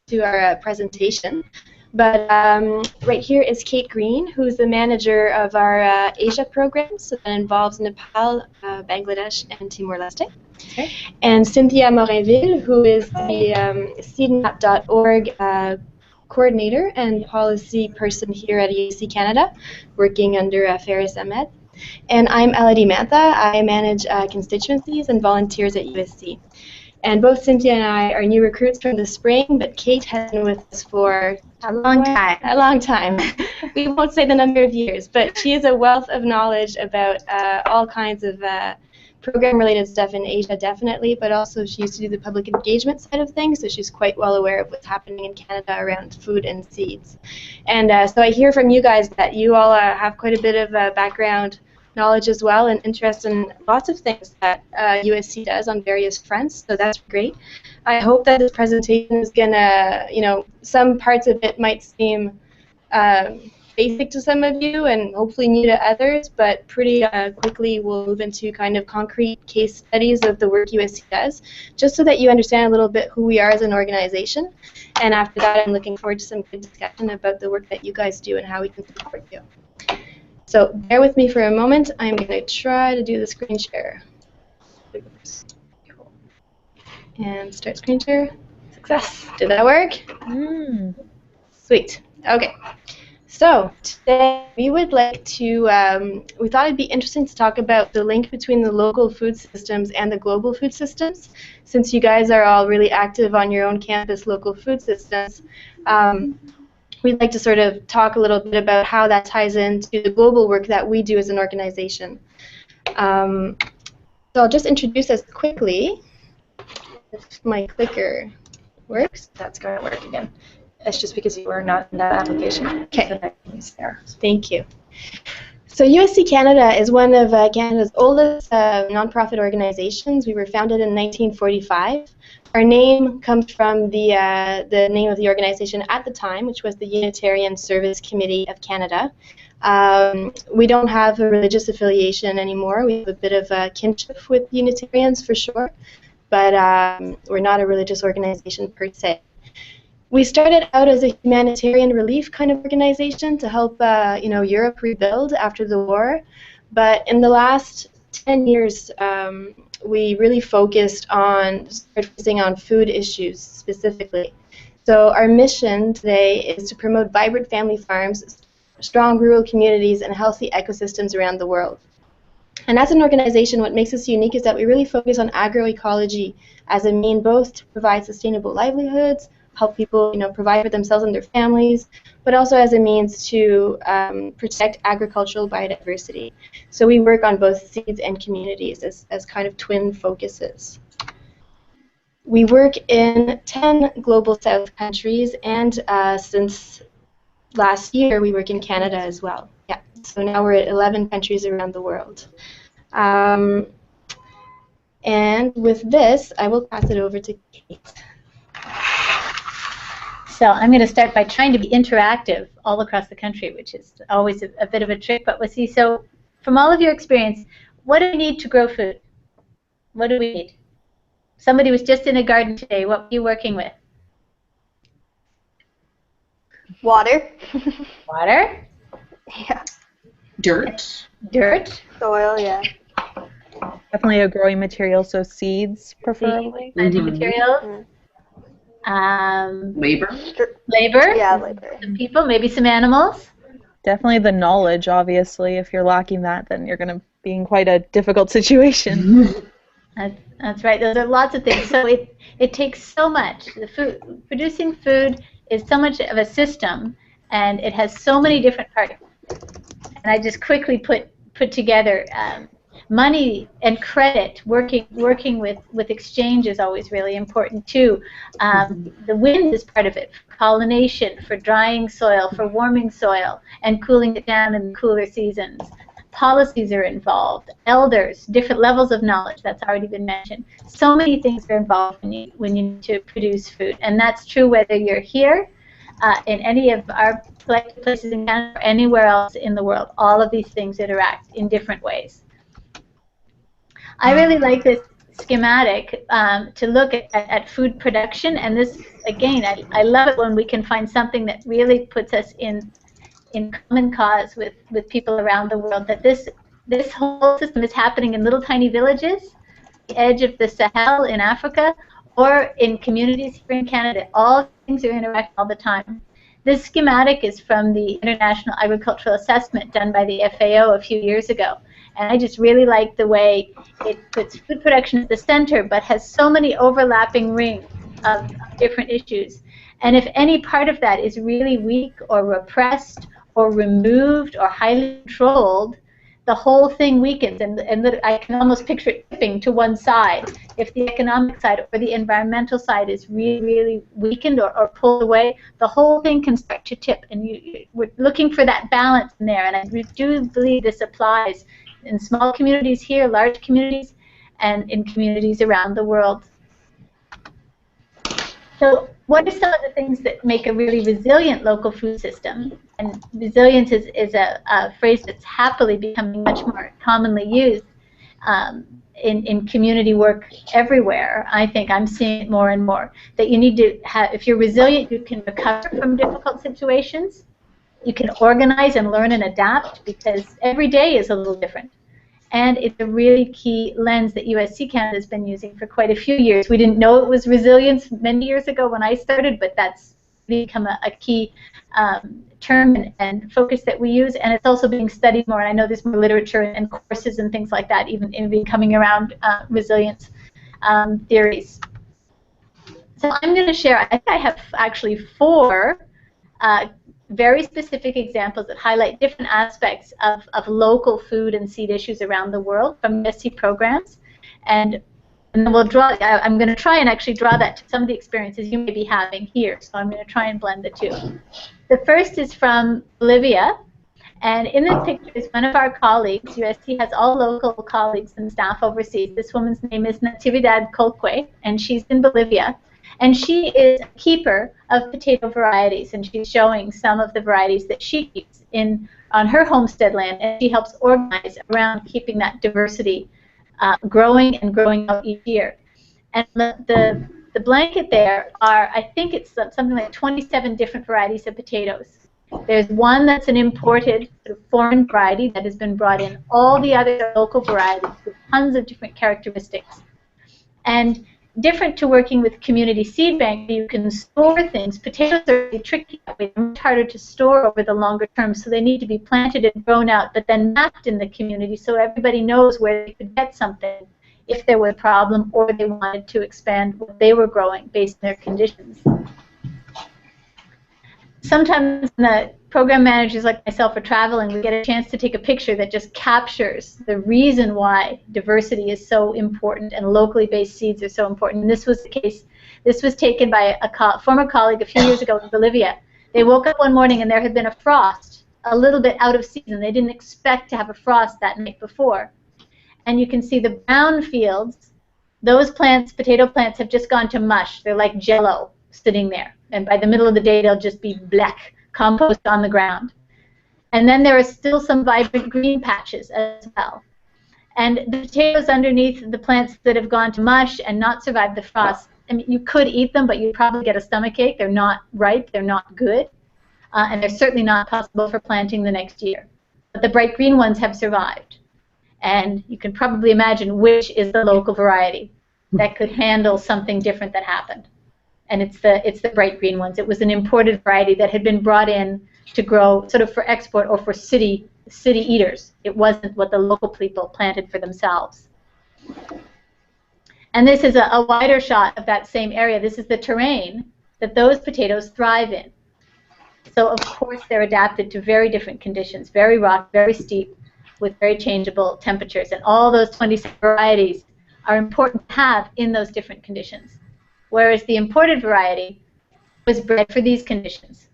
to our presentation. But right here is Kate Green, who's the manager of our Asia program, so that involves Nepal, Bangladesh, and Timor-Leste. Okay. And Cynthia Morinville, who is the seedmap.org coordinator and policy person here at USC Canada, working under Faris Ahmed. And I'm Elodie Mantha. I manage constituencies and volunteers at USC. And both Cynthia and I are new recruits from the spring, but Kate has been with us for a long time. A long time. We won't say the number of years, but she is a wealth of knowledge about all kinds of program-related stuff in Asia, definitely, but also she used to do the public engagement side of things, so she's quite well aware of what's happening in Canada around food and seeds. And so I hear from you guys that you all have quite a bit of background knowledge as well and interest in lots of things that USC does on various fronts, so that's great. I hope that this presentation is going to, some parts of it might seem basic to some of you and hopefully new to others, but pretty quickly we'll move into kind of concrete case studies of the work USC does, just so that you understand a little bit who we are as an organization. And after that, I'm looking forward to some good discussion about the work that you guys do and how we can support you. So bear with me for a moment. I'm going to try to do the screen share. And start screen share. Success. Did that work? Sweet. Okay. So today we would like to, we thought it'd be interesting to talk about the link between the local food systems and the global food systems. Since you guys are all really active on your own campus local food systems, we'd like to sort of talk a little bit about how that ties into the global work that we do as an organization. So I'll just introduce us quickly. If my clicker works, that's going to work again. It's just because you were not in that application. Okay. Thank you. So USC Canada is one of Canada's oldest nonprofit organizations. We were founded in 1945. Our name comes from the name of the organization at the time, which was the Unitarian Service Committee of Canada. We don't have a religious affiliation anymore. We have a bit of a kinship with Unitarians for sure, but we're not a religious organization per se. We started out as a humanitarian relief kind of organization to help Europe rebuild after the war, but in the last 10 years, we really focused on focusing on food issues specifically. So our mission today is to promote vibrant family farms, strong rural communities, and healthy ecosystems around the world. And as an organization, what makes us unique is that we really focus on agroecology as a mean both to provide sustainable livelihoods, help people provide for themselves and their families, but also as a means to protect agricultural biodiversity. So we work on both seeds and communities as kind of twin focuses. We work in 10 global south countries, and since last year we work in Canada as well. Yeah. So now we're at 11 countries around the world. And with this, I will pass it over to Kate. So I'm going to start by trying to be interactive all across the country, which is always a bit of a trick, but we'll see. So from all of your experience, what do we need to grow food? What do we need? Somebody was just in a garden today. What were you working with? Water. Water? Yeah. Dirt. Dirt. Soil, yeah. Definitely a growing material, so seeds preferably. Planting materials. Labor. Labor. Yeah, labor. Some people, maybe some animals. Definitely the knowledge, obviously. If you're lacking that, then you're going to be in quite a difficult situation. That's right. Those are lots of things. So it takes so much. Producing food is so much of a system, and it has so many different parts. And I just quickly put together money and credit. Working with exchange is always really important too. The wind is part of it. For pollination, for drying soil, for warming soil, and cooling it down in the cooler seasons. Policies are involved. Elders, different levels of knowledge. That's already been mentioned. So many things are involved when you need to produce food, and that's true whether you're here in any of our places in Canada or anywhere else in the world. All of these things interact in different ways. I really like this schematic to look at food production. And this, again, I love it when we can find something that really puts us in common cause with people around the world, that this whole system is happening in little tiny villages, the edge of the Sahel in Africa, or in communities here in Canada. All things are interacting all the time. This schematic is from the International Agricultural Assessment done by the FAO a few years ago. And I just really like the way it puts food production at the center, but has so many overlapping rings of different issues. And if any part of that is really weak or repressed or removed or highly controlled, the whole thing weakens, and I can almost picture it tipping to one side. If the economic side or the environmental side is really, really weakened or pulled away, the whole thing can start to tip, and we're looking for that balance in there, and I do believe this applies in small communities here, large communities, and in communities around the world. So what are some of the things that make a really resilient local food system? And resilience is a phrase that's happily becoming much more commonly used in community work everywhere. I think I'm seeing it more and more, that you need to have, if you're resilient, you can recover from difficult situations. You can organize and learn and adapt, because every day is a little different. And it's a really key lens that USC Canada has been using for quite a few years. We didn't know it was resilience many years ago when I started, but that's become a key term and focus that we use. And it's also being studied more. And I know there's more literature and courses and things like that, even coming around resilience theories. So I'm going to share, I think I have actually 4 very specific examples that highlight different aspects of local food and seed issues around the world from USC programs. And then we'll draw, I'm going to try and actually draw that to some of the experiences you may be having here. So I'm going to try and blend the two. The first is from Bolivia. And in this picture is one of our colleagues. USC has all local colleagues and staff overseas. This woman's name is Natividad Colque, and she's in Bolivia. And she is a keeper of potato varieties, and she's showing some of the varieties that she keeps on her homestead land, and she helps organize around keeping that diversity growing and growing out each year. And the blanket there are, I think it's something like 27 different varieties of potatoes. There's one that's an imported sort of foreign variety that has been brought in. All the others are local varieties with tons of different characteristics. And different to working with community seed bank, you can store things. Potatoes are really tricky that way. They're much harder to store over the longer term, so they need to be planted and grown out, but then mapped in the community so everybody knows where they could get something if there was a problem or they wanted to expand what they were growing based on their conditions. Sometimes the program managers like myself are traveling, we get a chance to take a picture that just captures the reason why diversity is so important and locally based seeds are so important. And this was the case. This was taken by a former colleague a few years ago in Bolivia. They woke up one morning and there had been a frost, a little bit out of season. They didn't expect to have a frost that night before. And you can see the brown fields. Those plants, potato plants, have just gone to mush. They're like jello sitting there. And by the middle of the day, they'll just be black compost on the ground. And then there are still some vibrant green patches as well. And the potatoes underneath the plants that have gone to mush and not survived the frost, I mean, you could eat them, but you'd probably get a stomachache. They're not ripe. They're not good. And they're certainly not possible for planting the next year. But the bright green ones have survived. And you can probably imagine which is the local variety that could handle something different that happened. And it's the bright green ones. It was an imported variety that had been brought in to grow sort of for export or for city eaters. It wasn't what the local people planted for themselves. And this is a wider shot of that same area. This is the terrain that those potatoes thrive in. So of course they're adapted to very different conditions, very rock, very steep, with very changeable temperatures. And all those 26 varieties are important to have in those different conditions. Whereas the imported variety was bred for these conditions.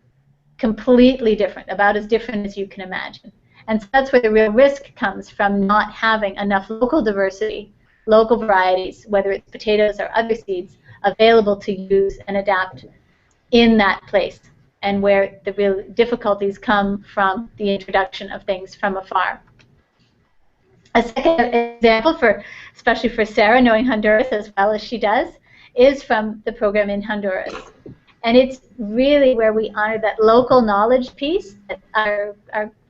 Completely different, about as different as you can imagine. And so that's where the real risk comes from, not having enough local diversity, local varieties, whether it's potatoes or other seeds, available to use and adapt in that place, and where the real difficulties come from the introduction of things from afar. A second example, especially for Sarah, knowing Honduras as well as she does, is from the program in Honduras. And it's really where we honor that local knowledge piece that our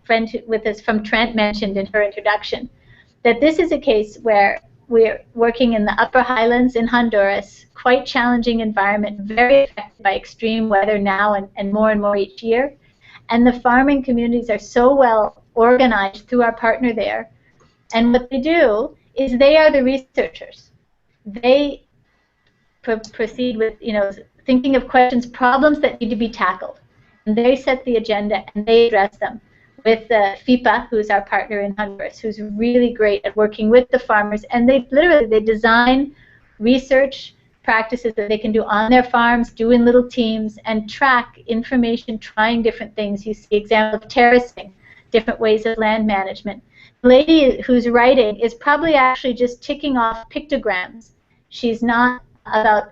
friend with us from Trent mentioned in her introduction. That this is a case where we're working in the upper highlands in Honduras, quite challenging environment, very affected by extreme weather now and more each year. And the farming communities are so well organized through our partner there. And what they do is they are the researchers. They proceed with, thinking of questions, problems that need to be tackled. And they set the agenda and they address them with FIPA, who's our partner in Honduras, who's really great at working with the farmers. And they design research practices that they can do on their farms, do in little teams, and track information, trying different things. You see examples of terracing, different ways of land management. The lady who's writing is probably actually just ticking off pictograms. She's not about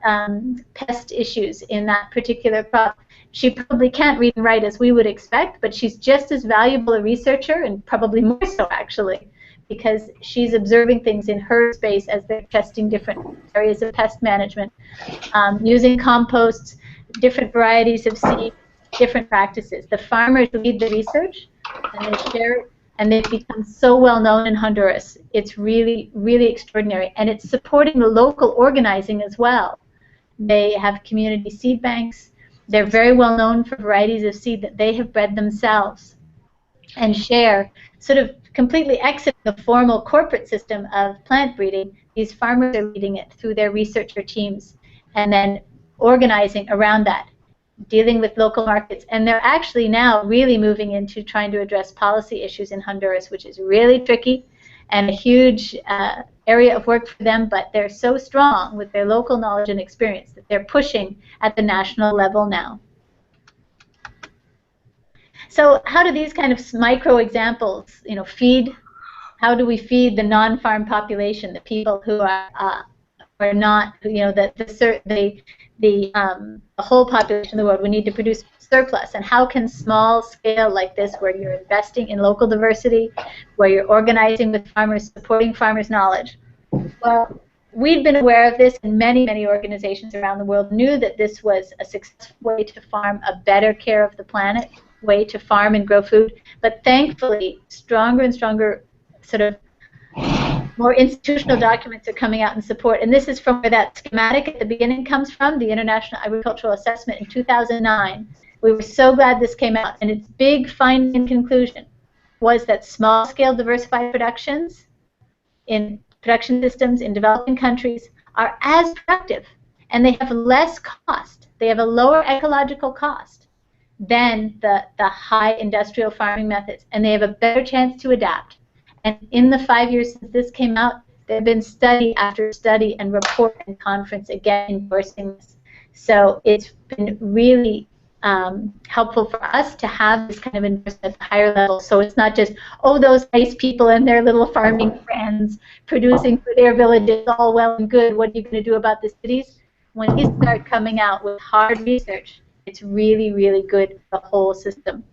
pest issues in that particular crop. She probably can't read and write as we would expect, but she's just as valuable a researcher, and probably more so actually, because she's observing things in her space as they're testing different areas of pest management, using composts, different varieties of seed, different practices. The farmers lead the research, and they share it, and they've become so well known in Honduras. It's really, really extraordinary, and it's supporting the local organizing as well. They have community seed banks. They're very well known for varieties of seed that they have bred themselves and share, sort of completely exiting the formal corporate system of plant breeding. These farmers are leading it through their researcher teams and then organizing around that, dealing with local markets. And they're actually now really moving into trying to address policy issues in Honduras, which is really tricky and a huge area of work for them, but they're so strong with their local knowledge and experience that they're pushing at the national level now. So how do these kind of micro examples, feed? How do we feed the non-farm population, the people who are not, the whole population of the world? We need to produce surplus. And how can small scale like this, where you're investing in local diversity, where you're organizing with farmers, supporting farmers' knowledge? Well, we'd been aware of this, and many, many organizations around the world knew that this was a successful way to farm, a better care of the planet way to farm and grow food. But thankfully, stronger and stronger sort of more institutional documents are coming out in support. And this is from where that schematic at the beginning comes from, the International Agricultural Assessment in 2009. We were so glad this came out. And its big finding and conclusion was that small-scale diversified productions in production systems in developing countries are as productive, and they have less cost. They have a lower ecological cost than the high industrial farming methods, and they have a better chance to adapt. And in the 5 years since this came out, there have been study after study and report and conference again endorsing this. So it's been really helpful for us to have this kind of endorsement at the higher level. So it's not just, oh, those nice people and their little farming friends producing for their villages, all well and good, what are you going to do about the cities? When these start coming out with hard research, it's really, really good for the whole system.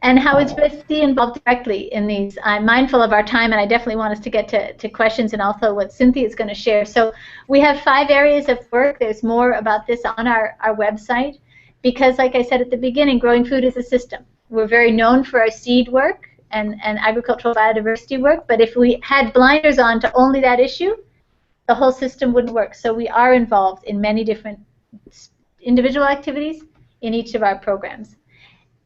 And how is USC involved directly in these? I'm mindful of our time, and I definitely want us to get to questions and also what Cynthia is going to share. So we have 5 areas of work. There's more about this on our website because, like I said at the beginning, growing food is a system. We're very known for our seed work and agricultural biodiversity work, but if we had blinders on to only that issue, the whole system wouldn't work. So we are involved in many different individual activities in each of our programs.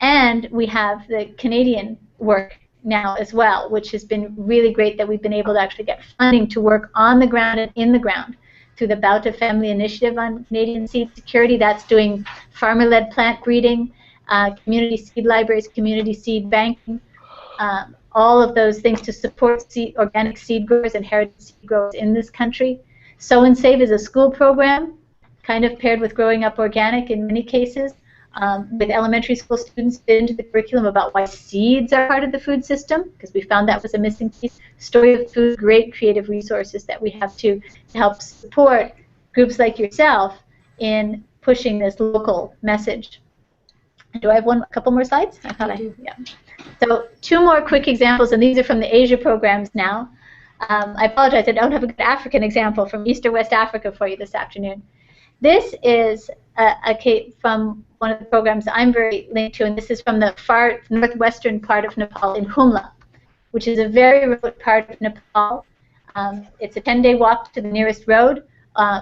And we have the Canadian work now as well, which has been really great that we've been able to actually get funding to work on the ground and in the ground through the Bauta Family Initiative on Canadian seed security. That's doing farmer-led plant breeding, community seed libraries, community seed banking, all of those things to support organic seed growers and heritage seed growers in this country. Sow and Save is a school program, kind of paired with Growing Up Organic in many cases, with elementary school students fit into the curriculum about why seeds are part of the food system, because we found that was a missing piece. Story of Food, great creative resources that we have to help support groups like yourself in pushing this local message. Do I have a couple more slides? I thought I do. Yeah. So 2 more quick examples, and these are from the Asia programs now. I apologize, I don't have a good African example from East or West Africa for you this afternoon. This is a case from one of the programs I'm very linked to, and this is from the far northwestern part of Nepal in Humla, which is a very remote part of Nepal. It's a 10-day walk to the nearest road,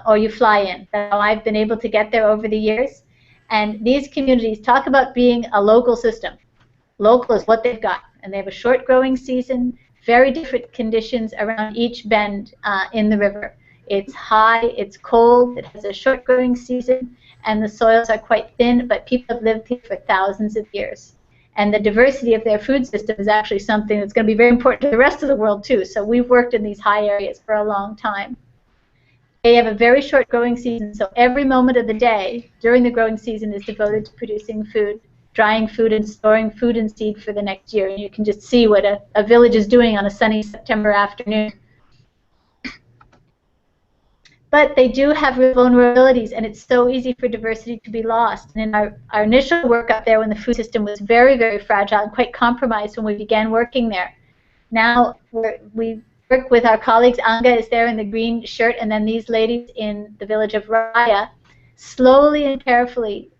or you fly in. That's how I've been able to get there over the years. And these communities talk about being a local system. Local is what they've got, and they have a short growing season, very different conditions around each bend in the river. It's high, it's cold, it has a short growing season, and the soils are quite thin, but people have lived here for thousands of years. And the diversity of their food system is actually something that's going to be very important to the rest of the world too. So we've worked in these high areas for a long time. They have a very short growing season, so every moment of the day during the growing season is devoted to producing food, drying food, and storing food and seed for the next year. And you can just see what a village is doing on a sunny September afternoon. But they do have real vulnerabilities, and it's so easy for diversity to be lost. And in our initial work up there, when the food system was very, very fragile and quite compromised when we began working there, now we work with our colleagues. Anga is there in the green shirt, and then these ladies in the village of Raya, slowly and carefully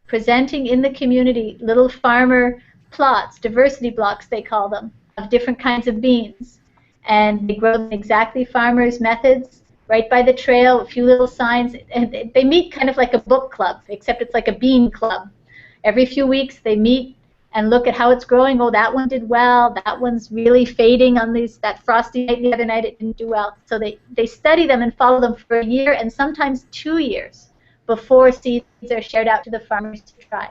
presenting in the community little farmer plots, diversity blocks they call them, of different kinds of beans. And they grow them exactly farmers' methods, right by the trail, a few little signs. And they meet kind of like a book club, except it's like a bean club. Every few weeks they meet and look at how it's growing. Oh, that one did well. That one's really fading on that frosty night. The other night it didn't do well. So they study them and follow them for a year and sometimes 2 years before seeds are shared out to the farmers to try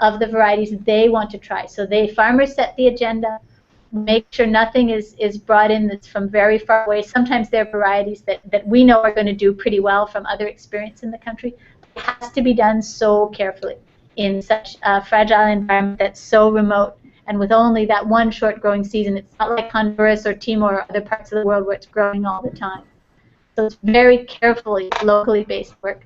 of the varieties they want to try. So farmers set the agenda, make sure nothing is brought in that's from very far away. Sometimes they're varieties that we know are going to do pretty well from other experience in the country. It has to be done so carefully in such a fragile environment that's so remote and with only that one short growing season. It's not like Honduras or Timor or other parts of the world where it's growing all the time. So it's very carefully, locally based work.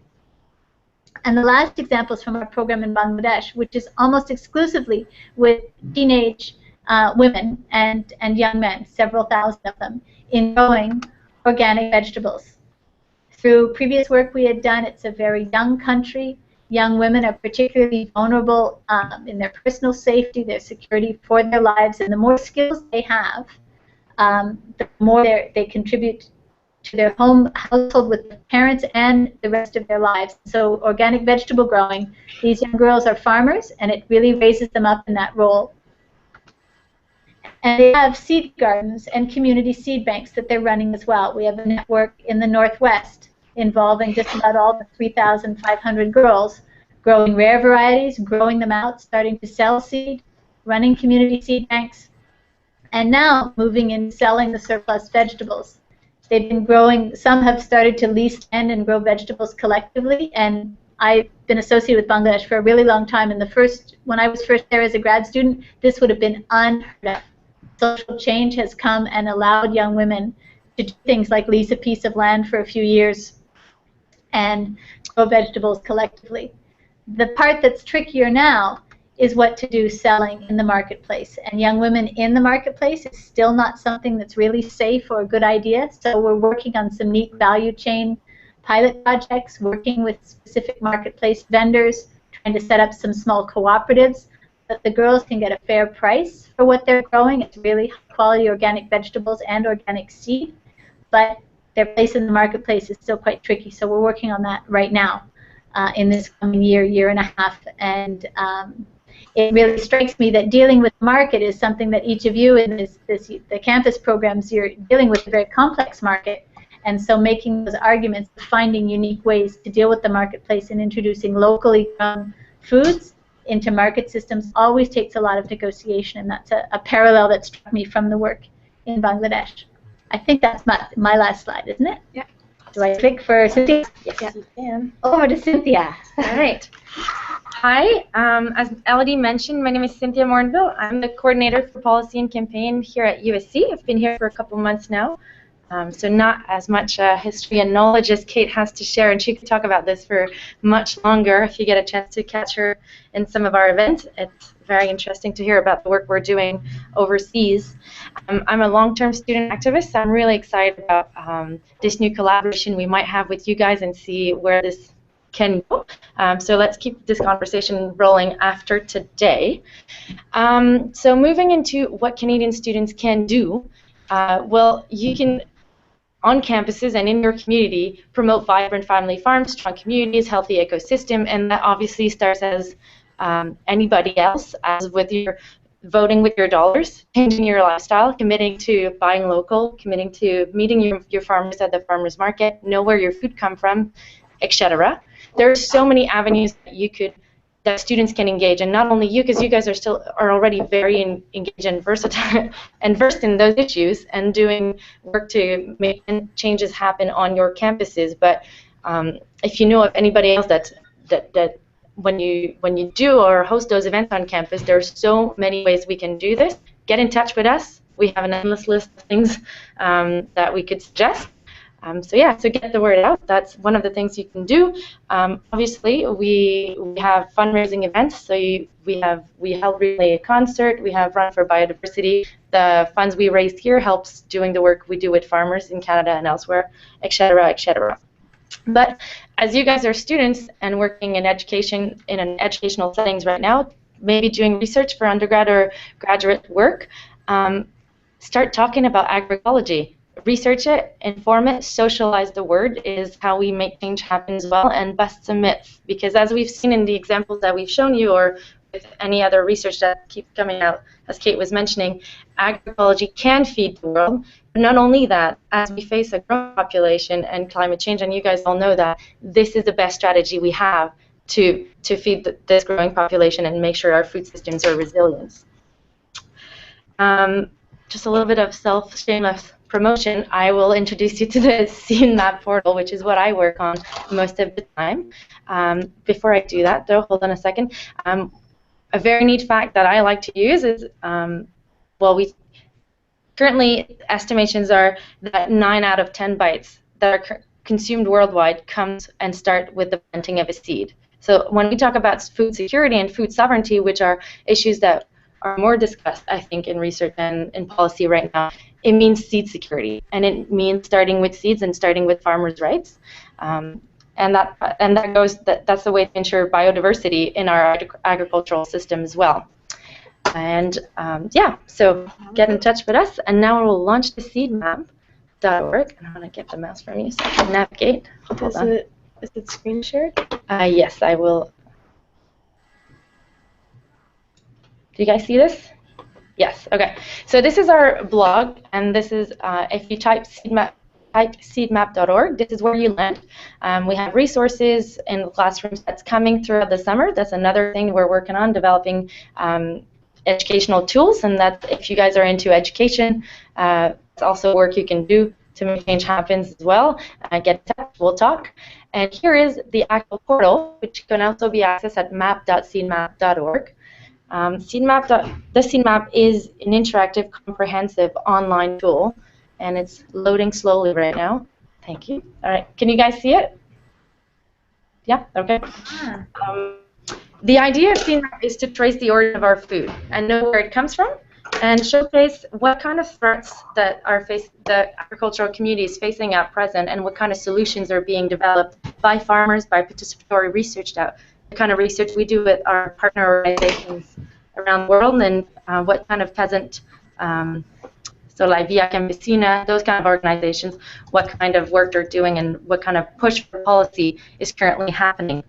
And the last example is from our program in Bangladesh, which is almost exclusively with teenage women and young men, several thousand of them, in growing organic vegetables. Through previous work we had done, it's a very young country. Young women are particularly vulnerable in their personal safety, their security for their lives, and the more skills they have, the more they contribute to their household with their parents and the rest of their lives. So organic vegetable growing, these young girls are farmers, and it really raises them up in that role. And they have seed gardens and community seed banks that they're running as well. We have a network in the Northwest involving just about all the 3,500 girls growing rare varieties, growing them out, starting to sell seed, running community seed banks, and now moving in selling the surplus vegetables. They've been growing, some have started to lease land and grow vegetables collectively, and I've been associated with Bangladesh for a really long time. And when I was first there as a grad student, this would have been unheard of. Social change has come and allowed young women to do things like lease a piece of land for a few years and grow vegetables collectively. The part that's trickier now is what to do selling in the marketplace. And young women in the marketplace is still not something that's really safe or a good idea. So we're working on some neat value chain pilot projects, working with specific marketplace vendors, trying to set up some small cooperatives that the girls can get a fair price for what they're growing. It's really high quality organic vegetables and organic seed, but their place in the marketplace is still quite tricky. So we're working on that right now in this coming year and a half. And it really strikes me that dealing with the market is something that each of you in the campus programs, you're dealing with a very complex market. And so making those arguments, finding unique ways to deal with the marketplace and introducing locally grown foods into market systems always takes a lot of negotiation, and that's a parallel that struck me from the work in Bangladesh. I think that's my last slide, isn't it? Yeah. Do I click for Cynthia? Yes, you can. Over to Cynthia. All right. Hi. As Elodie mentioned, my name is Cynthia Mornville. I'm the coordinator for policy and campaign here at USC. I've been here for a couple months now. So not as much history and knowledge as Kate has to share, and she could talk about this for much longer if you get a chance to catch her in some of our events. It's very interesting to hear about the work we're doing overseas. I'm a long-term student activist, so I'm really excited about this new collaboration we might have with you guys and see where this can go. So let's keep this conversation rolling after today. So moving into what Canadian students can do, well, you can, on campuses and in your community, promote vibrant family farms, strong communities, healthy ecosystem, and that obviously starts as anybody else, as with your voting with your dollars, changing your lifestyle, committing to buying local, committing to meeting your farmers at the farmers market, know where your food come from, etc. There are so many avenues that students can engage, and not only you, because you guys are already very engaged and versatile and versed in those issues and doing work to make changes happen on your campuses. But if you know of anybody else that when you do or host those events on campus, there are so many ways we can do this. Get in touch with us. We have an endless list of things that we could suggest. So yeah, so get the word out. That's one of the things you can do. Obviously, we have fundraising events. So we held recently a concert. We have Run for Biodiversity. The funds we raised here helps doing the work we do with farmers in Canada and elsewhere, etc., etc. But as you guys are students and working in education in an educational settings right now, maybe doing research for undergrad or graduate work, start talking about agroecology. Research it, inform it, socialize the word is how we make change happen as well, and bust some myths. Because as we've seen in the examples that we've shown you, or with any other research that keeps coming out, as Kate was mentioning, agroecology can feed the world. But not only that, as we face a growing population and climate change, and you guys all know that, this is the best strategy we have to feed this growing population and make sure our food systems are resilient. Just a little bit of shameless promotion. I will introduce you to the Seed Map portal, which is what I work on most of the time. Before I do that, though, hold on a second. A very neat fact that I like to use is, currently estimations are that 9 out of 10 bites that are consumed worldwide comes and start with the planting of a seed. So when we talk about food security and food sovereignty, which are issues that are more discussed, I think, in research and in policy right now, it means seed security, and it means starting with seeds and starting with farmers' rights, and that's the way to ensure biodiversity in our agricultural system as well. And yeah, so get in touch with us, and now we'll launch the seedmap.org. And I'm going to get the mouse from you so I can navigate. Hold on. Is it screen shared? Yes, I will. Do you guys see this? Yes, okay. So this is our blog, and this is, if you type seedmap.org, this is where you land. We have resources in the classrooms that's coming throughout the summer. That's another thing we're working on, developing educational tools, and that if you guys are into education, it's also work you can do to make change happen as well. Get in touch, we'll talk. And here is the actual portal, which can also be accessed at map.seedmap.org. The Seed Map is an interactive, comprehensive online tool, and it's loading slowly right now. Thank you. All right, can you guys see it? Yeah, okay. The idea of Seed Map is to trace the origin of our food and know where it comes from, and showcase what kind of threats that the agricultural community is facing at present, and what kind of solutions are being developed by farmers, by participatory research out. The kind of research we do with our partner organizations around the world, and what kind of peasant, so like Via Campesina, those kind of organizations, what kind of work they're doing and what kind of push for policy is currently happening.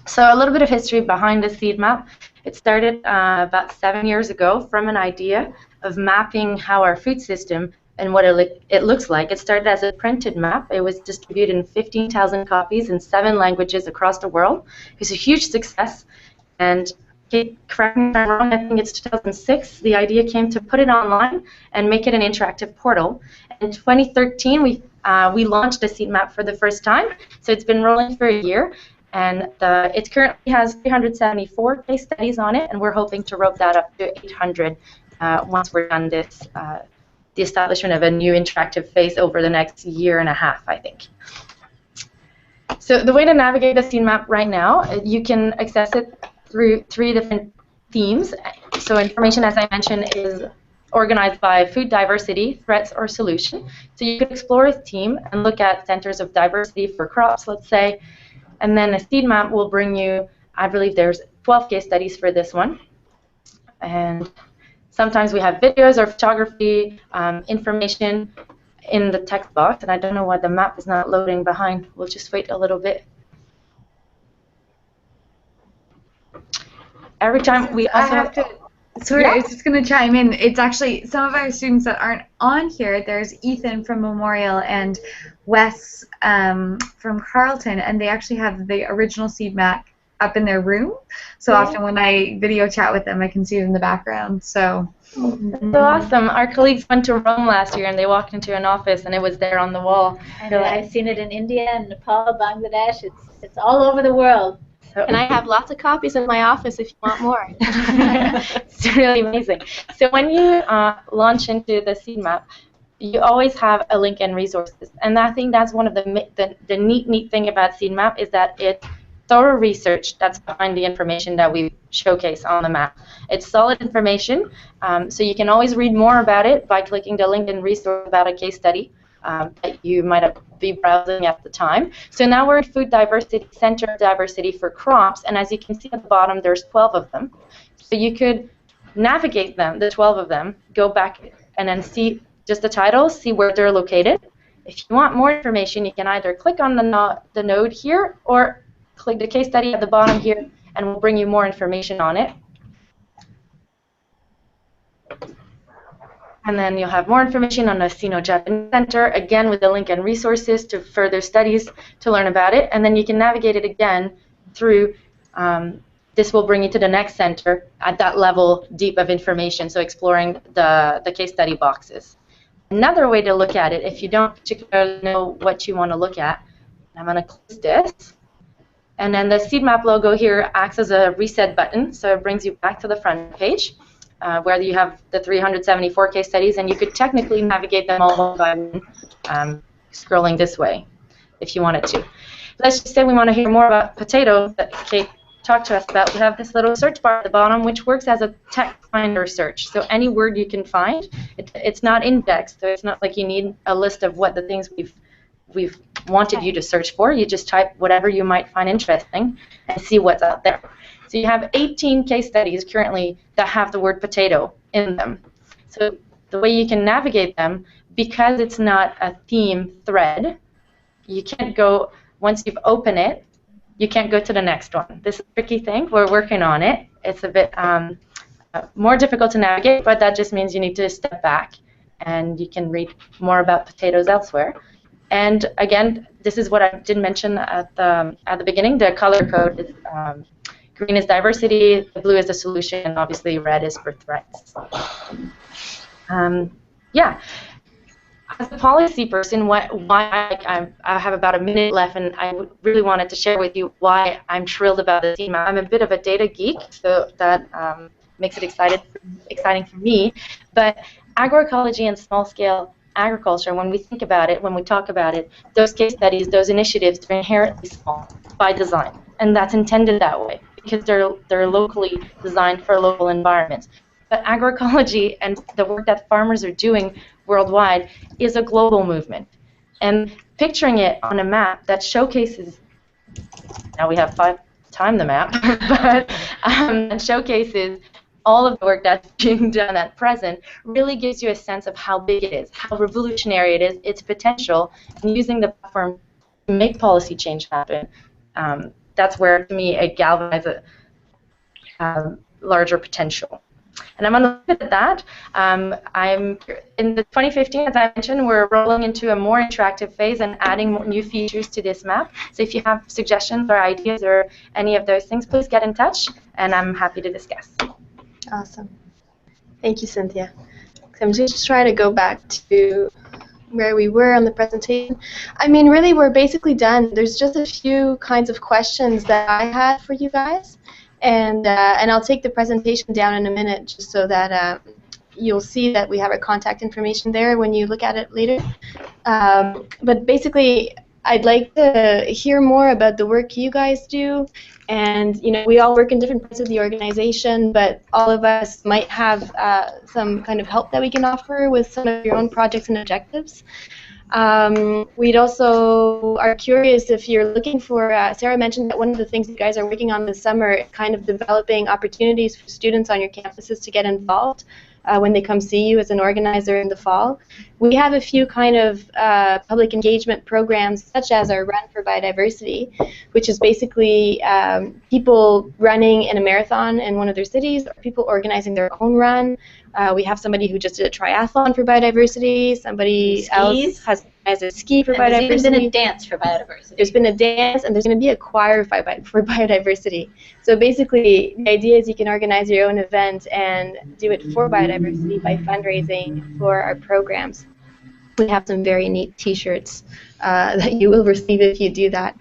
So a little bit of history behind the Seed Map. It started about 7 years ago from an idea of mapping how our food system and what it looks like. It started as a printed map. It was distributed in 15,000 copies in 7 languages across the world. It was a huge success. And correct me if I'm wrong, I think it's 2006, the idea came to put it online and make it an interactive portal. In 2013, we launched the Seed Map for the first time. So it's been rolling for a year. And it currently has 374 case studies on it, and we're hoping to rope that up to 800 once we're done the establishment of a new interactive phase over the next year and a half, I think. So the way to navigate the scene map right now, you can access it through 3 different themes. So information, as I mentioned, is organized by food diversity, threats, or solution. So you could explore a theme and look at centers of diversity for crops, let's say, and then a seed map will bring you, I believe there's 12 case studies for this one. And sometimes we have videos or photography, information in the text box, and I don't know why the map is not loading behind. We'll just wait a little bit. Every time we also... I have to... Sorry, Yeah. I was just going to chime in. It's actually some of our students that aren't on here. There's Ethan from Memorial and Wes from Carleton, and they actually have the original seed map up in their room. So often when I video chat with them, I can see it in the background. So That's so awesome. Our colleagues went to Rome last year, and they walked into an office, and it was there on the wall. And I've seen it in India and Nepal, Bangladesh. It's all over the world. And I have lots of copies in my office if you want more. It's really amazing. So when you launch into the seed map, you always have a link and resources. And I think that's one of the neat thing about seed map is that it's thorough research that's behind the information that we showcase on the map. It's solid information, so you can always read more about it by clicking the link and resource about a case study that you might have be browsing at the time. So now we're at Food Diversity, Center of Diversity for Crops, and as you can see at the bottom, there's 12 of them. So you could navigate them, the 12 of them, go back and then see just the titles, see where they're located. If you want more information, you can either click on the node here or click the case study at the bottom here, and we'll bring you more information on it. And then you'll have more information on the Sino-Japanese Center, again with the link and resources to further studies to learn about it. And then you can navigate it again through, this will bring you to the next center at that level deep of information, so exploring the case study boxes. Another way to look at it, if you don't particularly know what you want to look at, I'm going to close this. And then the seed map logo here acts as a reset button, so it brings you back to the front page. Where you have the 374 case studies, and you could technically navigate them all one by one, scrolling this way, if you wanted to. Let's just say we want to hear more about potato that Kate talked to us about. We have this little search bar at the bottom, which works as a text finder search. So any word you can find, it's not indexed, so it's not like you need a list of what the things we've wanted you to search for. You just type whatever you might find interesting and see what's out there. So you have 18 case studies currently that have the word potato in them. So the way you can navigate them, because it's not a theme thread, you can't go, once you've opened it, you can't go to the next one. This is a tricky thing. We're working on it. It's a bit more difficult to navigate, but that just means you need to step back and you can read more about potatoes elsewhere. And again, this is what I did mention at the beginning. The color code is green is diversity, the blue is the solution, and obviously red is for threats. Yeah. As a policy person, why I have about a minute left, and I really wanted to share with you why I'm thrilled about the team. I'm a bit of a data geek, so that makes it exciting for me. But agroecology and small-scale agriculture, when we think about it, when we talk about it, those case studies, those initiatives, they're inherently small by design, and that's intended that way because they're locally designed for local environments. But agroecology and the work that farmers are doing worldwide is a global movement. And picturing it on a map that showcases, now we have time the map, but and showcases all of the work that's being done at present really gives you a sense of how big it is, how revolutionary it is, its potential, and using the platform to make policy change happen. That's where, to me, it galvanizes a larger potential. And I'm going to look at that. I'm in the 2015, as I mentioned, we're rolling into a more interactive phase and adding more new features to this map. So if you have suggestions or ideas or any of those things, please get in touch, and I'm happy to discuss. Awesome. Thank you, Cynthia. I'm just trying to go back to where we were on the presentation. I mean, really, we're basically done. There's just a few kinds of questions that I had for you guys, and I'll take the presentation down in a minute just so that you'll see that we have our contact information there when you look at it later. But basically, I'd like to hear more about the work you guys do. And, we all work in different parts of the organization, but all of us might have some kind of help that we can offer with some of your own projects and objectives. We'd also are curious if you're looking for, Sarah mentioned that one of the things you guys are working on this summer is kind of developing opportunities for students on your campuses to get involved when they come see you as an organizer in the fall. We have a few kind of public engagement programs, such as our Run for Biodiversity, which is basically people running in a marathon in one of their cities, or people organizing their own run. We have somebody who just did a triathlon for biodiversity. Somebody else has a ski for biodiversity. There's even been a dance for biodiversity. There's been a dance, and there's going to be a choir for biodiversity. So basically, the idea is you can organize your own event and do it for biodiversity by fundraising for our programs. We have some very neat T-shirts that you will receive if you do that.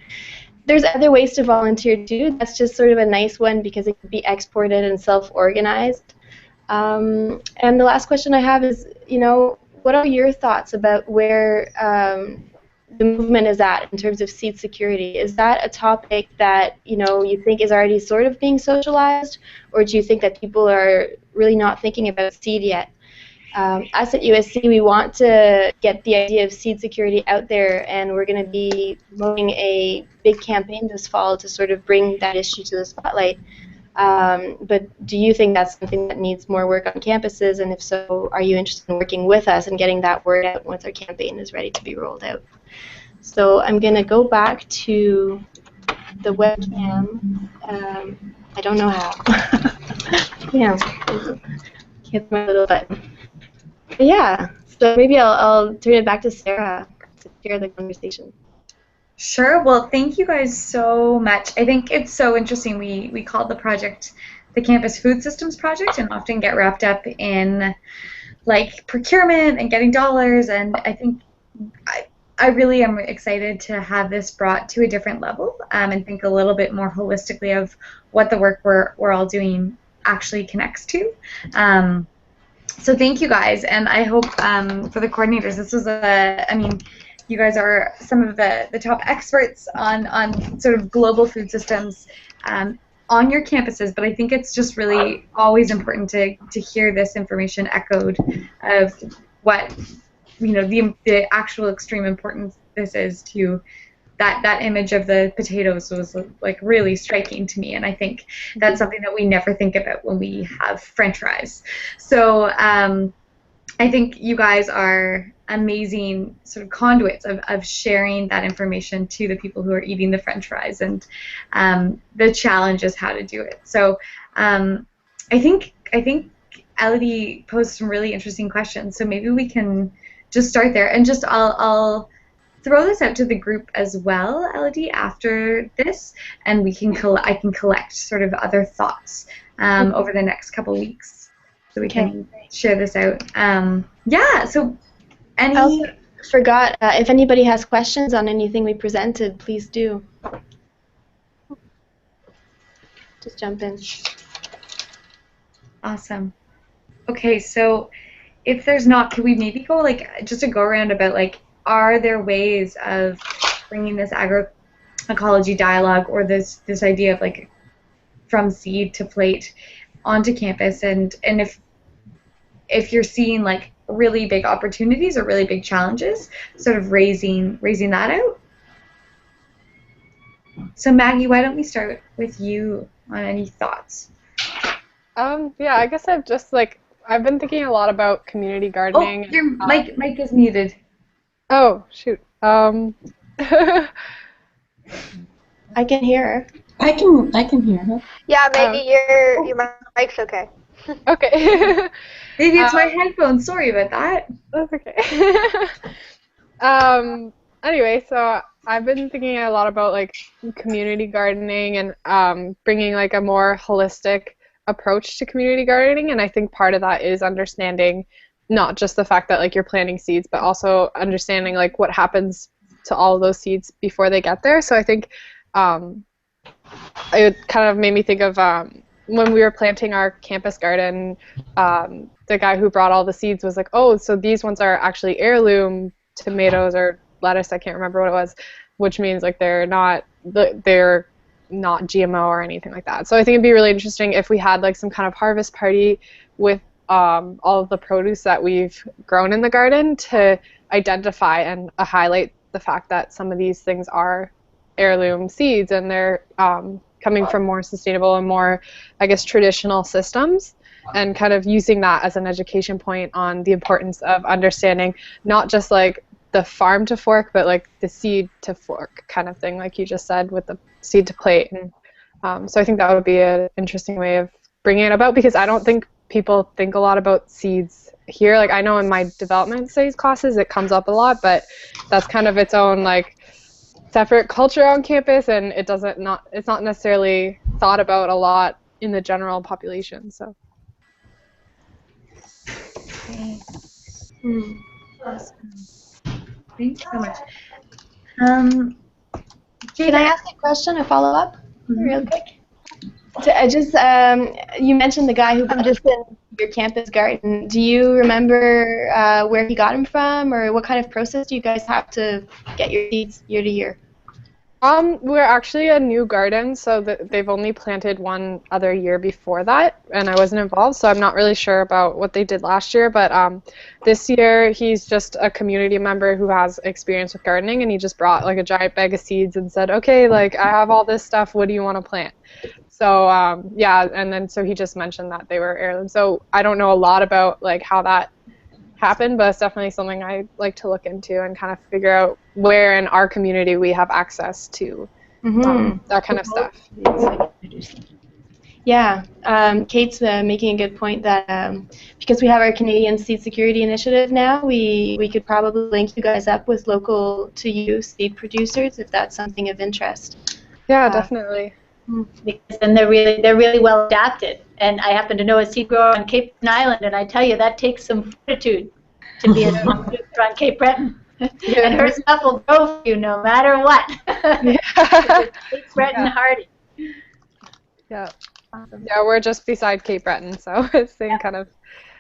There's other ways to volunteer too. That's just sort of a nice one because it can be exported and self-organized. And the last question I have is, what are your thoughts about where the movement is at in terms of seed security? Is that a topic that, you think is already sort of being socialized, or do you think that people are really not thinking about seed yet? Us at USC, we want to get the idea of seed security out there, and we're going to be promoting a big campaign this fall to sort of bring that issue to the spotlight. But do you think that's something that needs more work on campuses, and if so, are you interested in working with us and getting that word out once our campaign is ready to be rolled out? So I'm going to go back to the webcam. I don't know how. Yeah, hit my little button. But yeah, so maybe I'll turn it back to Sarah to share the conversation. Sure. Well, thank you guys so much. I think it's so interesting. We called the project the Campus Food Systems Project, and often get wrapped up in like procurement and getting dollars. And I think I really am excited to have this brought to a different level and think a little bit more holistically of what the work we're all doing actually connects to. So thank you guys, and I hope for the coordinators, this was you guys are some of the top experts on sort of global food systems on your campuses, but I think it's just really always important to hear this information echoed of what, the actual extreme importance this is to that image of the potatoes was like really striking to me, and I think that's something that we never think about when we have French fries. So I think you guys are amazing sort of conduits of sharing that information to the people who are eating the French fries, and the challenge is how to do it. So I think Elodie posed some really interesting questions, so maybe we can just start there, and just I'll throw this out to the group as well, Elodie, after this, and I can collect sort of other thoughts over the next couple weeks, so we can share this out. Yeah. So, I also forgot if anybody has questions on anything we presented, please do. Just jump in. Awesome. Okay, so if there's not, can we maybe go just a go around about are there ways of bringing this agroecology dialogue or this idea of from seed to plate onto campus, and if you're seeing really big opportunities or really big challenges, sort of raising that out. So Maggie, why don't we start with you on any thoughts? Yeah, I guess I've just I've been thinking a lot about community gardening. Oh, your mic is muted. Oh, shoot. I can hear her. I can hear her. Yeah, maybe your mic's okay. Okay. Maybe it's my headphones. Sorry about that. That's okay. Anyway, so I've been thinking a lot about community gardening and bringing a more holistic approach to community gardening, and I think part of that is understanding not just the fact that you're planting seeds, but also understanding what happens to all of those seeds before they get there. So I think it kind of made me think of when we were planting our campus garden, the guy who brought all the seeds was like, oh, so these ones are actually heirloom tomatoes or lettuce, I can't remember what it was, which means like they're not GMO or anything like that. So I think it'd be really interesting if we had like some kind of harvest party with all of the produce that we've grown in the garden to identify and highlight the fact that some of these things are heirloom seeds and they're coming from more sustainable and more, I guess, traditional systems, and kind of using that as an education point on the importance of understanding not just like the farm to fork, but like the seed to fork kind of thing, like you just said with the seed to plate. And so I think that would be an interesting way of bringing it about, because I don't think people think a lot about seeds here. Like I know in my development studies classes it comes up a lot, but that's kind of its own like separate culture on campus, and it's not necessarily thought about a lot in the general population. So. Okay. Awesome. Thanks so much. Can I ask a question, a follow-up, real quick? So you mentioned the guy who put this in your campus garden. Do you remember where he got him from, or what kind of process do you guys have to get your seeds year to year? We're actually a new garden, so they've only planted one other year before that, and I wasn't involved, so I'm not really sure about what they did last year, but this year he's just a community member who has experience with gardening, and he just brought like a giant bag of seeds and said, okay, like I have all this stuff, what do you want to plant? So yeah, and then so he just mentioned that they were heirloom. So I don't know a lot about like how that happened, but it's definitely something I like to look into and kind of figure out where in our community we have access to that kind of stuff. Yeah, Kate's making a good point that because we have our Canadian Seed Security Initiative now, we could probably link you guys up with local to you seed producers if that's something of interest. Yeah, definitely. Because then they're really well adapted. And I happen to know a seed grower on Cape Breton Island, and I tell you that takes some fortitude to be a seed producer on Cape Breton. And her stuff will grow for you no matter what. Cape Breton hardy. Yeah. Awesome. Yeah, we're just beside Cape Breton, so it's the same kind of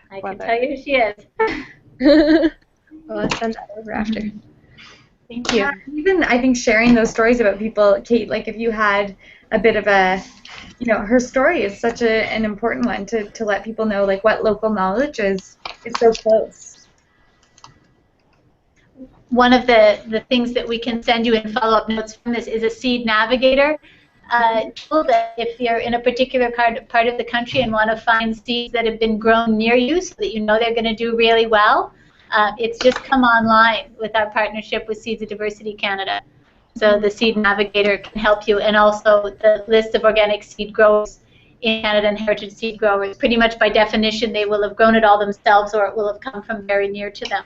I weather. can tell you who she is. Well, let's send that over after. Thank you. Yeah, even I think sharing those stories about people, Kate, like if you had a bit of a, her story is such an important one to let people know like what local knowledge is so close. One of the things that we can send you in follow-up notes from this is a seed navigator tool that if you're in a particular part of the country and want to find seeds that have been grown near you so that you know they're going to do really well, it's just come online with our partnership with Seeds of Diversity Canada. So the Seed Navigator can help you, and also the list of organic seed growers in Canada and heritage seed growers. Pretty much by definition, they will have grown it all themselves, or it will have come from very near to them.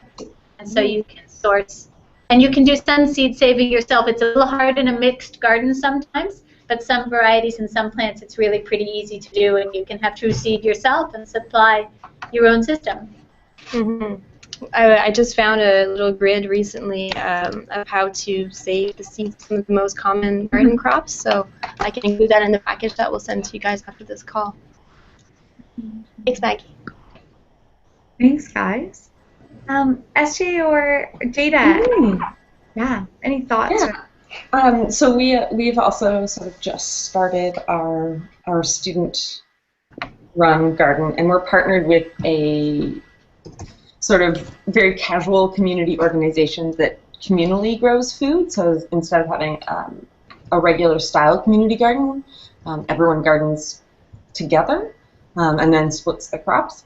And so you can source, and you can do some seed saving yourself. It's a little hard in a mixed garden sometimes, but some varieties and some plants, it's really pretty easy to do, and you can have true seed yourself and supply your own system. Mm-hmm. I just found a little grid recently of how to save the seeds from the most common garden crops, so I can include that in the package that we'll send to you guys after this call. Thanks, Maggie. Thanks, guys. SJ or Jada? Yeah, any thoughts? Yeah. So we've also sort of just started our student-run garden, and we're partnered with a sort of very casual community organization that communally grows food. So instead of having a regular style community garden, everyone gardens together and then splits the crops.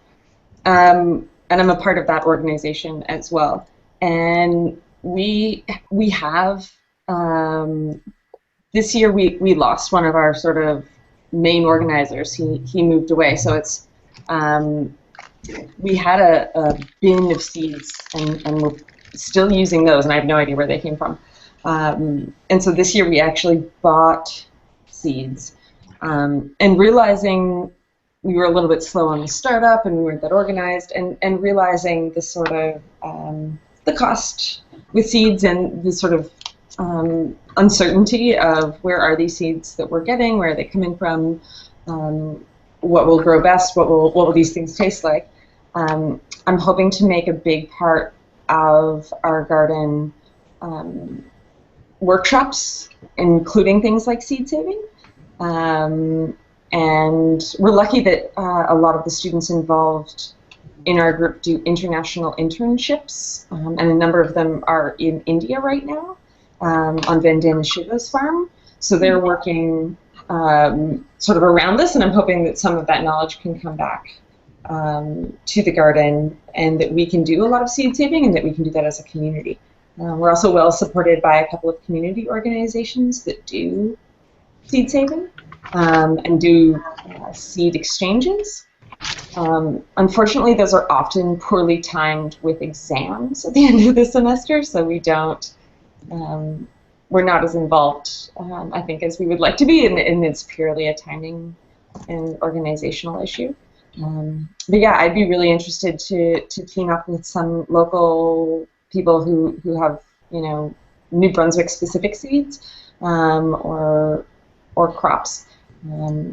And I'm a part of that organization as well. And we have this year we lost one of our sort of main organizers. He moved away, so it's we had a bin of seeds, and we're still using those, and I have no idea where they came from. And so this year we actually bought seeds, and realizing we were a little bit slow on the startup and we weren't that organized, and realizing the sort of the cost with seeds and the sort of uncertainty of where are these seeds that we're getting, where are they coming from. what will grow best, what will these things taste like. I'm hoping to make a big part of our garden workshops, including things like seed saving. And we're lucky that a lot of the students involved in our group do international internships, and a number of them are in India right now on Vandana Shiva's farm. So they're working sort of around this, and I'm hoping that some of that knowledge can come back to the garden, and that we can do a lot of seed saving, and that we can do that as a community. We're also well supported by a couple of community organizations that do seed saving and do seed exchanges. Unfortunately, those are often poorly timed with exams at the end of the semester, so we don't, we're not as involved, I think, as we would like to be, and it's purely a timing and organizational issue. But yeah, I'd be really interested to team up with some local people who have, you know, New Brunswick specific seeds, or crops,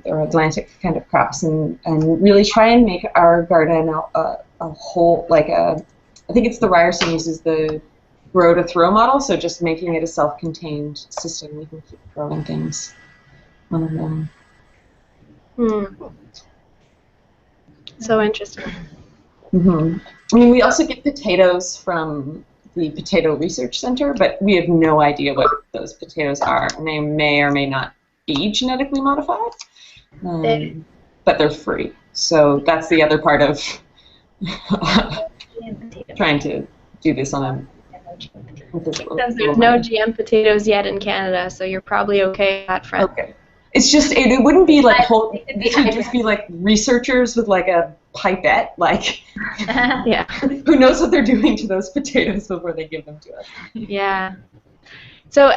or Atlantic kind of crops, and really try and make our garden a whole, like I think it's the Ryerson uses the grow to throw model, so just making it a self-contained system. We can keep growing things. So interesting. I mean, we also get potatoes from the Potato Research Center, but we have no idea what those potatoes are, and they may or may not be genetically modified, but they're free. So that's the other part of trying to do this on a... There's no GM potatoes yet in Canada, so you're probably okay on that front. Okay. It's just, it wouldn't be like whole, it would just be like researchers with like a pipette, like, yeah. Who knows what they're doing to those potatoes before they give them to us. Yeah. So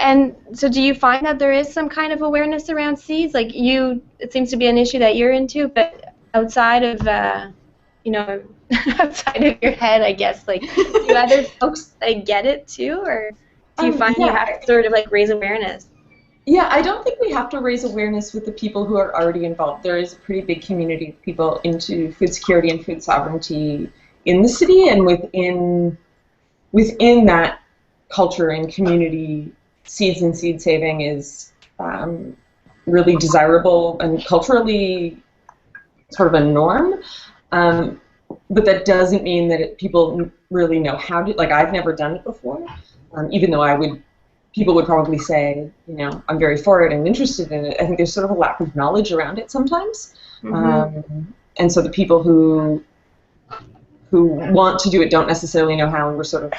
do you find that there is some kind of awareness around seeds? Like it seems to be an issue that you're into, but outside of, outside of your head, I guess, like, do other folks get it too, or do you find you have to sort of like raise awareness? Yeah, I don't think we have to raise awareness with the people who are already involved. There is a pretty big community of people into food security and food sovereignty in the city, and within that culture and community, seeds and seed saving is really desirable and culturally sort of a norm. But that doesn't mean that people really know how to. Like, I've never done it before, even though people would probably say, you know, I'm very for it and interested in it. I think there's sort of a lack of knowledge around it sometimes. And so the people who want to do it don't necessarily know how, and we're sort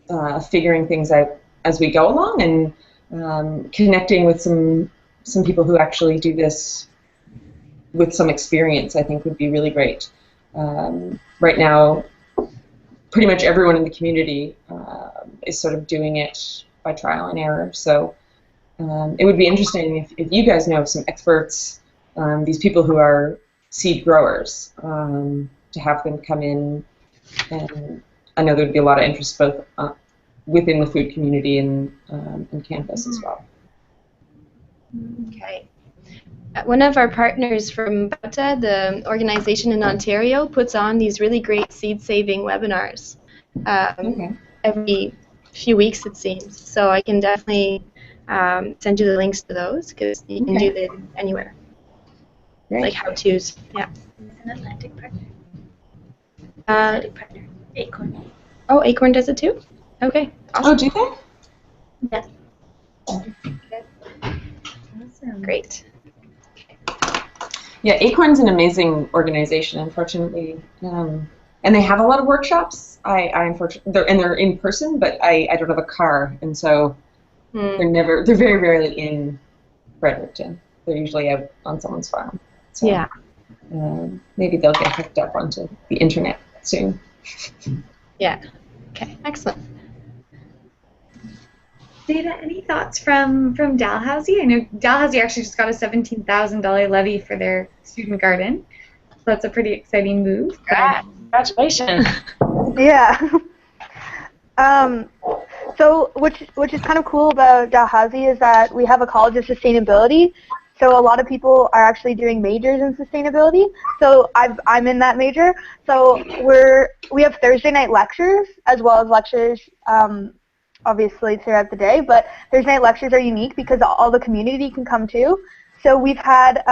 of figuring things out as we go along, and connecting with some people who actually do this with some experience, I think, would be really great. Right now, pretty much everyone in the community is sort of doing it by trial and error. So it would be interesting if you guys know some experts, these people who are seed growers, to have them come in. And I know there would be a lot of interest both within the food community and campus as well. Okay. One of our partners from BAUTA, the organization in Ontario, puts on these really great seed-saving webinars every few weeks, it seems. So I can definitely send you the links to those, because you can do them anywhere. Great. Like how-tos. Yeah. An Atlantic partner. Acorn. Oh, Acorn does it too? Okay. Awesome. Oh, do they? Yeah. Awesome. Great. Yeah, Acorn's an amazing organization, unfortunately, and they have a lot of workshops. Unfortunately, they're in person, but I don't have a car, and so they're very rarely in Fredericton. They're usually out on someone's farm. So, yeah. Maybe they'll get hooked up onto the internet soon. Yeah. Okay. Excellent. Dana, any thoughts from Dalhousie? I know Dalhousie actually just got a $17,000 levy for their student garden, so that's a pretty exciting move. Congratulations. Yeah. So which is kind of cool about Dalhousie is that we have a college of sustainability. So a lot of people are actually doing majors in sustainability. So I'm in that major. So we have Thursday night lectures as well as lectures obviously throughout the day. But Thursday night lectures are unique because all the community can come too. So we've had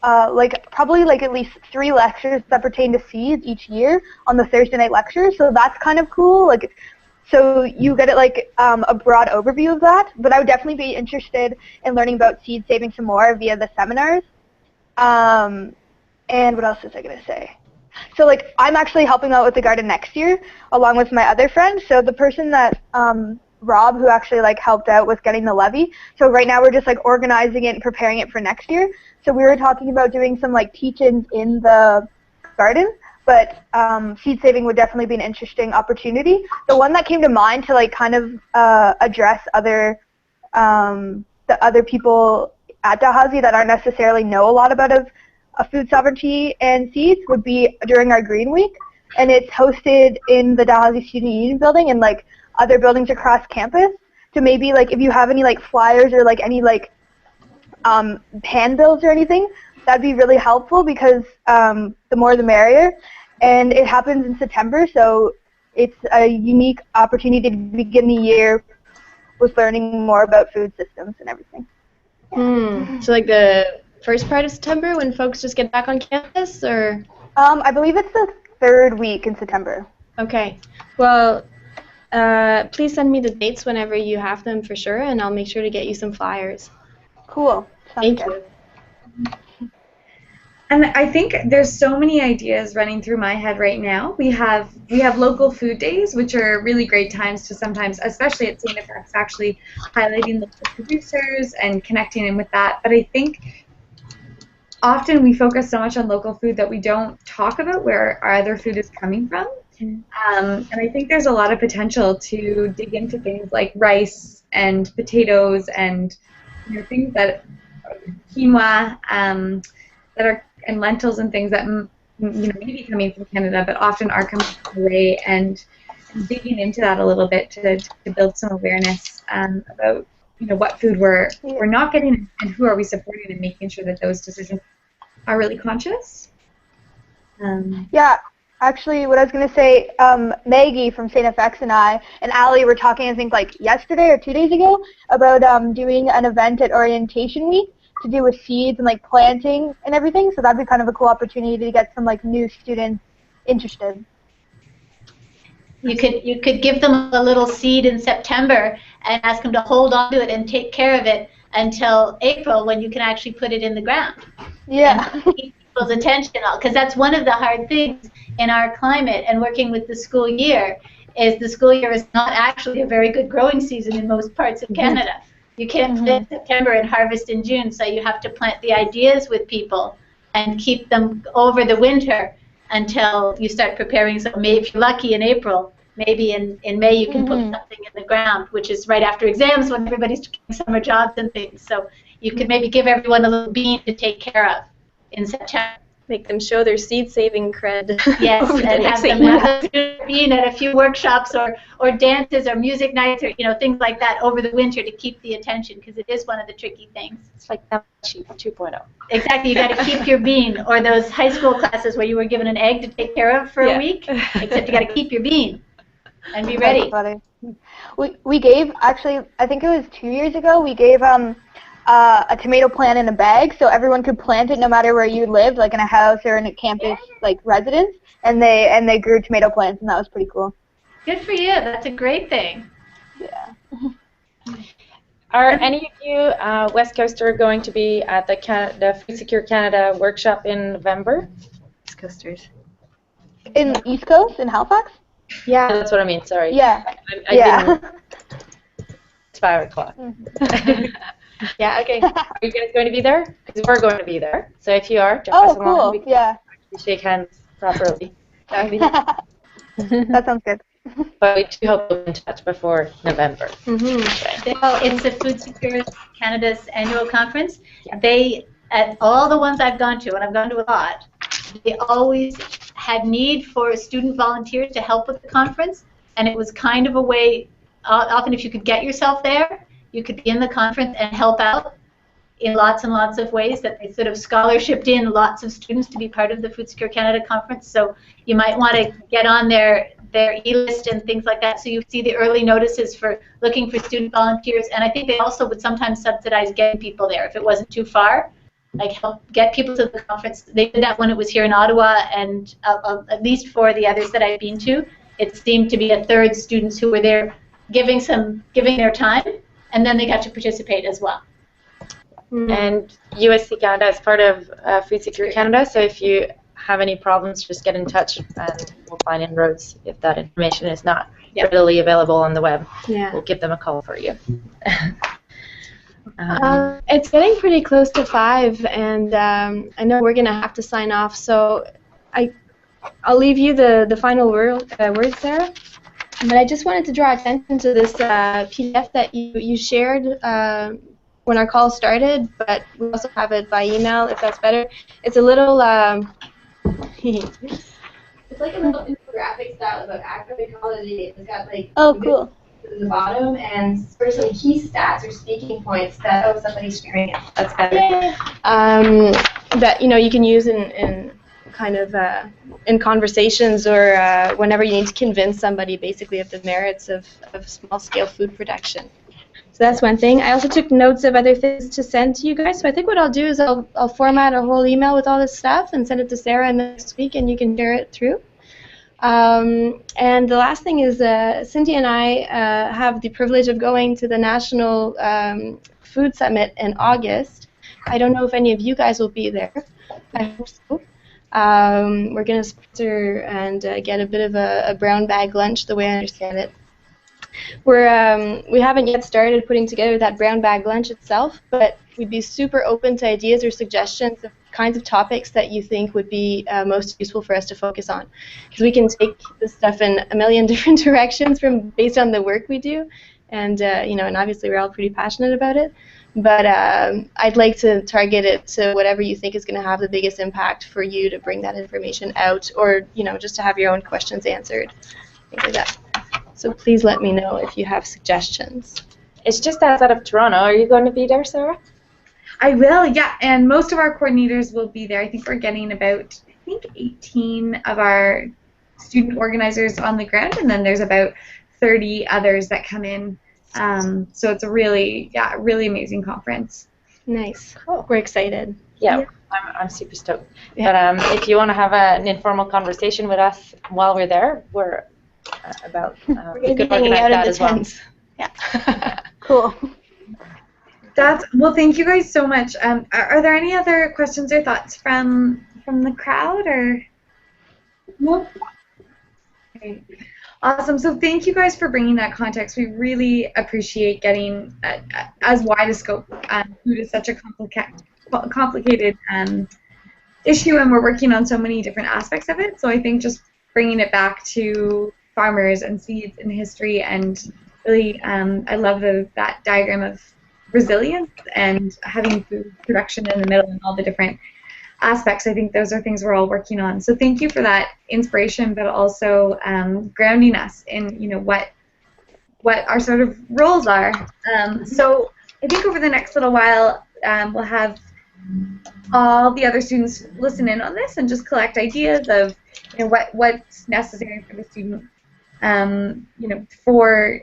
probably at least 3 lectures that pertain to seeds each year on the Thursday night lectures. So that's kind of cool. So you get a broad overview of that, but I would definitely be interested in learning about seed saving some more via the seminars. And what else was I going to say? So I'm actually helping out with the garden next year along with my other friend. So the person that Rob, who actually helped out with getting the levy. So right now we're just organizing it and preparing it for next year. So we were talking about doing some teach-ins in the garden. But seed saving would definitely be an interesting opportunity. The one that came to mind to kind of address the other people at Dalhousie that aren't necessarily know a lot about a food sovereignty and seeds would be during our Green Week, and it's hosted in the Dalhousie Student Union building and other buildings across campus. So maybe if you have any flyers or any handbills or anything, that'd be really helpful because the more the merrier. And it happens in September, so it's a unique opportunity to begin the year with learning more about food systems and everything. So the first part of September when folks just get back on campus, or? I believe it's the 3rd week in September. Okay. Well, please send me the dates whenever you have them for sure, and I'll make sure to get you some flyers. Cool. Sounds Thank good. you. And I think there's so many ideas running through my head right now. We have local food days, which are really great times to sometimes, especially at St. FX, actually highlighting local producers and connecting in with that. But I think often we focus so much on local food that we don't talk about where our other food is coming from. And I think there's a lot of potential to dig into things like rice and potatoes and things that quinoa that are and lentils and things that may be coming from Canada, but often are coming away, and digging into that a little bit to build some awareness about what food we're not getting and who are we supporting, and making sure that those decisions are really conscious. Yeah, actually, what I was going to say, Maggie from St. FX and I and Allie were talking, I think, yesterday or 2 days ago about doing an event at Orientation Week to do with seeds and planting and everything. So that'd be kind of a cool opportunity to get some new students interested. You could give them a little seed in September and ask them to hold on to it and take care of it until April, when you can actually put it in the ground. Yeah. And keep people's attention, because that's one of the hard things in our climate and working with the school year, is the school year is not actually a very good growing season in most parts of Canada. You can't plant in September and harvest in June, so you have to plant the ideas with people and keep them over the winter until you start preparing. So maybe if you're lucky in April, maybe in May you can put something in the ground, which is right after exams when everybody's doing summer jobs and things. So you could maybe give everyone a little bean to take care of in September. Make them show their seed-saving cred. Yes, and have them being at a few workshops or dances or music nights or things like that over the winter to keep the attention, because it is one of the tricky things. It's like that 2.0. Exactly, you got to keep your bean, or those high school classes where you were given an egg to take care of for a week, except you got to keep your bean and be ready. That's funny. We gave, actually, I think it was 2 years ago, we gave a tomato plant in a bag, so everyone could plant it no matter where you lived, in a house or in a campus residence, and they grew tomato plants, and that was pretty cool. Good for you. That's a great thing. Yeah. Are any of you West Coaster going to be at the Food Secure Canada workshop in November? West Coasters. In East Coast, in Halifax? Yeah, that's what I mean. Sorry. Yeah. I didn't. It's 5 o'clock. Yeah, okay. Are you guys going to be there? Because we're going to be there. So if you are, drop us a line. Cool. Yeah. Shake hands properly. That would be That sounds good. But we do hope we'll be in touch before November. Well, it's the Food Secure Canada's annual conference. They, at all the ones I've gone to, and I've gone to a lot, they always had need for student volunteers to help with the conference, and it was kind of a way, often if you could get yourself there, you could be in the conference and help out in lots and lots of ways, that they sort of scholarshiped in lots of students to be part of the Food Secure Canada conference. So you might want to get on their e-list and things like that, so you see the early notices for looking for student volunteers. And I think they also would sometimes subsidize getting people there if it wasn't too far, like help get people to the conference. They did that when it was here in Ottawa, and at least for the others that I've been to, it seemed to be a third students who were there giving their time, and then they got to participate as well. And USC Canada is part of Food Secure Canada, so if you have any problems, just get in touch and we'll find inroads if that information is not readily available on the web. Yeah. We'll give them a call for you. It's getting pretty close to 5, and I know we're going to have to sign off, so I'll leave you the final words, Sarah. But I just wanted to draw attention to this PDF that you shared when our call started, but we also have it by email if that's better. It's a little, it's like a little infographic style about agroecology. It's got like cool. at the bottom and sort of some key stats or speaking points that somebody's sharing it. That's better. That you can use in kind of in conversations or whenever you need to convince somebody basically of the merits of small-scale food production. So that's one thing. I also took notes of other things to send to you guys. So I think what I'll do is I'll format a whole email with all this stuff and send it to Sarah next week, and you can share it through. And the last thing is Cynthia and I have the privilege of going to the National Food Summit in August. I don't know if any of you guys will be there. I hope so. We're going to sponsor and get a bit of a brown bag lunch, the way I understand it. We haven't yet started putting together that brown bag lunch itself, but we'd be super open to ideas or suggestions of kinds of topics that you think would be most useful for us to focus on. Because we can take this stuff in a million different directions based on the work we do, and and obviously we're all pretty passionate about it. But I'd like to target it to whatever you think is going to have the biggest impact for you to bring that information out, or just to have your own questions answered, things like that. So please let me know if you have suggestions. It's just outside of Toronto. Are you going to be there, Sarah? I will, yeah, and most of our coordinators will be there. I think we're getting about 18 of our student organizers on the ground, and then there's about 30 others that come in. So it's a really amazing conference. Nice. Cool. We're excited. Yeah. I'm super stoked. Yeah. But if you want to have an informal conversation with us while we're there, we're about we could organize that as well. Yeah. Cool. Well, thank you guys so much. Are there any other questions or thoughts from the crowd, or? No. Okay. Awesome. So thank you guys for bringing that context. We really appreciate getting as wide a scope. Food is such a complicated issue, and we're working on so many different aspects of it. So I think just bringing it back to farmers and seeds and history, and really, I love that diagram of resilience and having food production in the middle and all the different aspects. I think those are things we're all working on. So thank you for that inspiration, but also grounding us in what our sort of roles are. So I think over the next little while we'll have all the other students listen in on this and just collect ideas of what's necessary for the student, for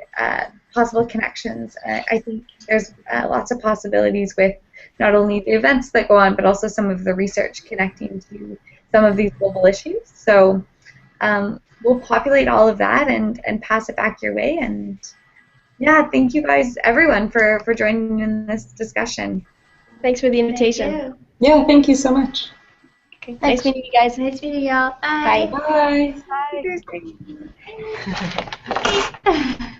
possible connections. I think there's lots of possibilities with not only the events that go on, but also some of the research connecting to some of these global issues. So we'll populate all of that and pass it back your way. And yeah, thank you guys, everyone, for joining in this discussion. Thanks for the invitation. Yeah, thank you so much. Okay. Nice meeting you guys. Nice meeting y'all. Bye. Bye. Bye.